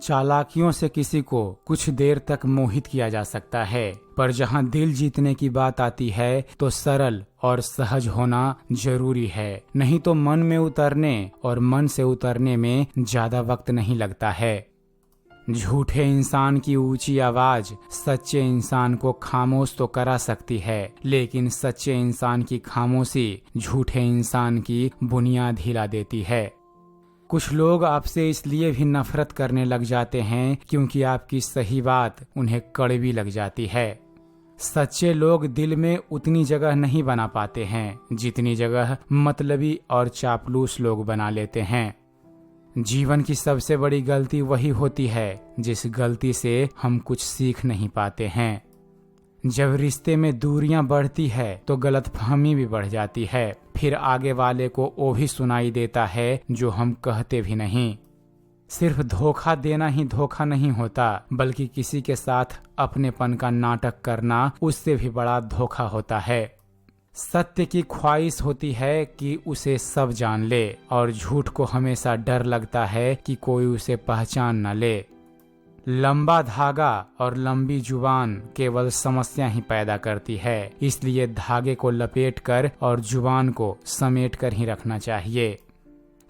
चालाकियों से किसी को कुछ देर तक मोहित किया जा सकता है, पर जहां दिल जीतने की बात आती है तो सरल और सहज होना जरूरी है। नहीं तो मन में उतरने और मन से उतरने में ज्यादा वक्त नहीं लगता है। झूठे इंसान की ऊंची आवाज सच्चे इंसान को खामोश तो करा सकती है, लेकिन सच्चे इंसान की खामोशी झूठे इंसान की बुनियाद हिला देती है। कुछ लोग आपसे इसलिए भी नफरत करने लग जाते हैं क्योंकि आपकी सही बात उन्हें कड़वी लग जाती है। सच्चे लोग दिल में उतनी जगह नहीं बना पाते हैं जितनी जगह मतलबी और चापलूस लोग बना लेते हैं। जीवन की सबसे बड़ी गलती वही होती है जिस गलती से हम कुछ सीख नहीं पाते हैं। जब रिश्ते में दूरियां बढ़ती है तो गलतफहमी भी बढ़ जाती है। फिर आगे वाले को वो भी सुनाई देता है जो हम कहते भी नहीं। सिर्फ धोखा देना ही धोखा नहीं होता, बल्कि किसी के साथ अपनेपन का नाटक करना उससे भी बड़ा धोखा होता है। सत्य की ख्वाहिश होती है कि उसे सब जान ले, और झूठ को हमेशा डर लगता है कि कोई उसे पहचान न ले। लंबा धागा और लंबी जुबान केवल समस्या ही पैदा करती है, इसलिए धागे को लपेटकर और जुबान को समेटकर ही रखना चाहिए।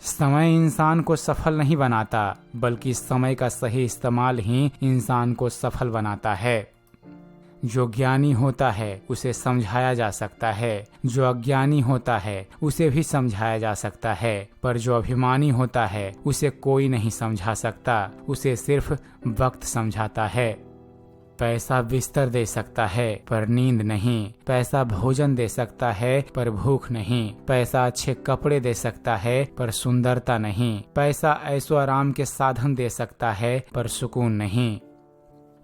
समय इंसान को सफल नहीं बनाता, बल्कि समय का सही इस्तेमाल ही इंसान को सफल बनाता है। जो ज्ञानी होता है उसे समझाया जा सकता है, जो अज्ञानी होता है उसे भी समझाया जा सकता है, पर जो अभिमानी होता है उसे कोई नहीं समझा सकता, उसे सिर्फ वक्त समझाता है। पैसा बिस्तर दे सकता है पर नींद नहीं, पैसा भोजन दे सकता है पर भूख नहीं, पैसा अच्छे कपड़े दे सकता है पर सुंदरता नहीं, पैसा ऐशो आराम के साधन दे सकता है पर सुकून नहीं।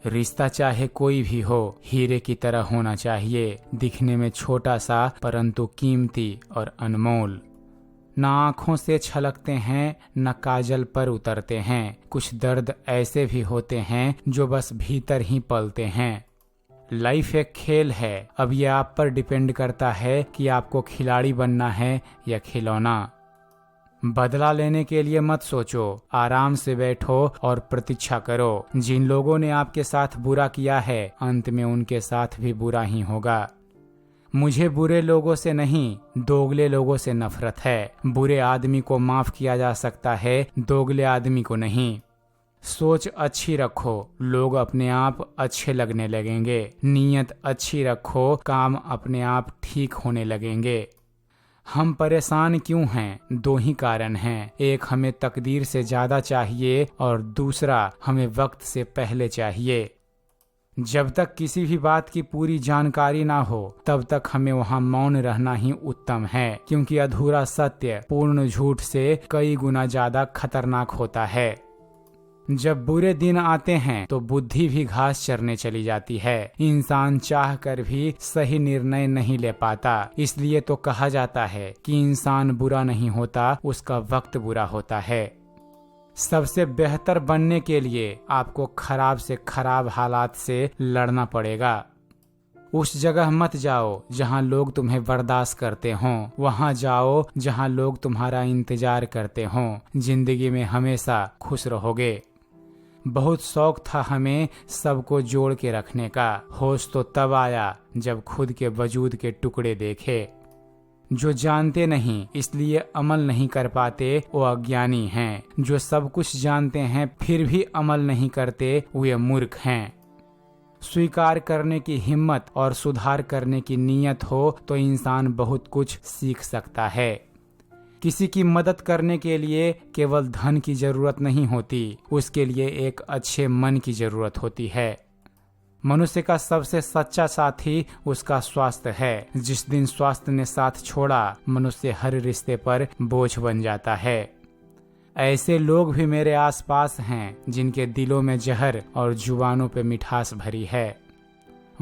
रिश्ता चाहे कोई भी हो, हीरे की तरह होना चाहिए, दिखने में छोटा सा परंतु कीमती और अनमोल। न आँखों से छलकते हैं न काजल पर उतरते हैं। कुछ दर्द ऐसे भी होते हैं जो बस भीतर ही पलते हैं। लाइफ एक खेल है, अब ये आप पर डिपेंड करता है कि आपको खिलाड़ी बनना है या खिलौना। बदला लेने के लिए मत सोचो, आराम से बैठो और प्रतीक्षा करो। जिन लोगों ने आपके साथ बुरा किया है, अंत में उनके साथ भी बुरा ही होगा। मुझे बुरे लोगों से नहीं, दोगले लोगों से नफरत है। बुरे आदमी को माफ किया जा सकता है, दोगले आदमी को नहीं। सोच अच्छी रखो, लोग अपने आप अच्छे लगने लगेंगे। नीयत अच्छी रखो, काम अपने आप ठीक होने लगेंगे। हम परेशान क्यों हैं? दो ही कारण हैं। एक, हमें तकदीर से ज्यादा चाहिए, और दूसरा, हमें वक्त से पहले चाहिए। जब तक किसी भी बात की पूरी जानकारी ना हो, तब तक हमें वहाँ मौन रहना ही उत्तम है, क्योंकि अधूरा सत्य पूर्ण झूठ से कई गुना ज्यादा खतरनाक होता है। जब बुरे दिन आते हैं तो बुद्धि भी घास चरने चली जाती है। इंसान चाह कर भी सही निर्णय नहीं ले पाता। इसलिए तो कहा जाता है कि इंसान बुरा नहीं होता, उसका वक्त बुरा होता है। सबसे बेहतर बनने के लिए आपको खराब से खराब हालात से लड़ना पड़ेगा। उस जगह मत जाओ जहां लोग तुम्हें बर्दाश्त करते हों, वहां जाओ जहां लोग तुम्हारा इंतजार करते हों। जिंदगी में हमेशा खुश रहोगे। बहुत शौक था हमें सबको जोड़ के रखने का, होश तो तब आया जब खुद के वजूद के टुकड़े देखे। जो जानते नहीं इसलिए अमल नहीं कर पाते वो अज्ञानी हैं। जो सब कुछ जानते हैं फिर भी अमल नहीं करते वे मूर्ख हैं। स्वीकार करने की हिम्मत और सुधार करने की नीयत हो तो इंसान बहुत कुछ सीख सकता है। किसी की मदद करने के लिए केवल धन की जरूरत नहीं होती, उसके लिए एक अच्छे मन की जरूरत होती है। मनुष्य का सबसे सच्चा साथी उसका स्वास्थ्य है। जिस दिन स्वास्थ्य ने साथ छोड़ा, मनुष्य हर रिश्ते पर बोझ बन जाता है। ऐसे लोग भी मेरे आसपास हैं जिनके दिलों में जहर और जुबानों पे मिठास भरी है।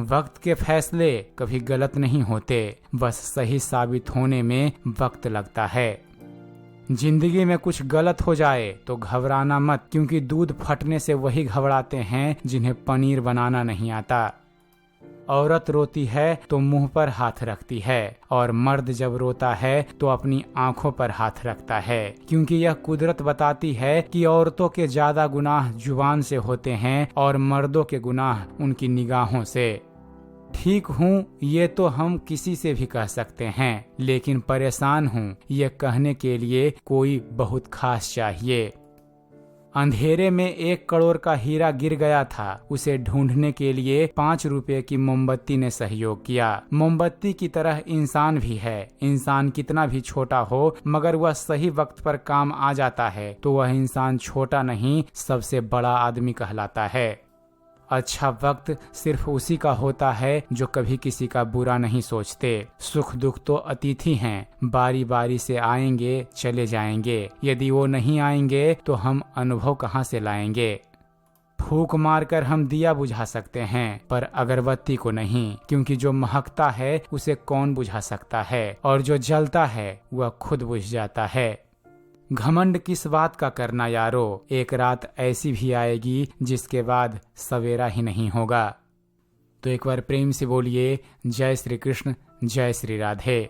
वक्त के फैसले कभी गलत नहीं होते, बस सही साबित होने में वक्त लगता है। जिंदगी में कुछ गलत हो जाए तो घबराना मत, क्योंकि दूध फटने से वही घबराते हैं जिन्हें पनीर बनाना नहीं आता। औरत रोती है तो मुंह पर हाथ रखती है और मर्द जब रोता है तो अपनी आंखों पर हाथ रखता है, क्योंकि यह कुदरत बताती है कि औरतों के ज्यादा गुनाह जुबान से होते हैं और मर्दों के गुनाह उनकी निगाहों से। ठीक हूँ ये तो हम किसी से भी कह सकते हैं, लेकिन परेशान हूँ ये कहने के लिए कोई बहुत खास चाहिए। अंधेरे में 1 करोड़ का हीरा गिर गया था। उसे ढूंढने के लिए 5 रुपए की मोमबत्ती ने सहयोग किया। मोमबत्ती की तरह इंसान भी है। इंसान कितना भी छोटा हो, मगर वह सही वक्त पर काम आ जाता है तो वह इंसान छोटा नहीं, सबसे बड़ा आदमी कहलाता है। अच्छा वक्त सिर्फ उसी का होता है जो कभी किसी का बुरा नहीं सोचते। सुख दुख तो अतिथि हैं, बारी बारी से आएंगे चले जाएंगे। यदि वो नहीं आएंगे तो हम अनुभव कहाँ से लाएंगे। फूंक मारकर हम दिया बुझा सकते हैं पर अगरबत्ती को नहीं, क्योंकि जो महकता है उसे कौन बुझा सकता है और जो जलता है वह खुद बुझ जाता है। घमंड किस बात का करना यारो, एक रात ऐसी भी आएगी जिसके बाद सवेरा ही नहीं होगा। तो एक बार प्रेम से बोलिए जय श्री कृष्ण, जय श्री राधे।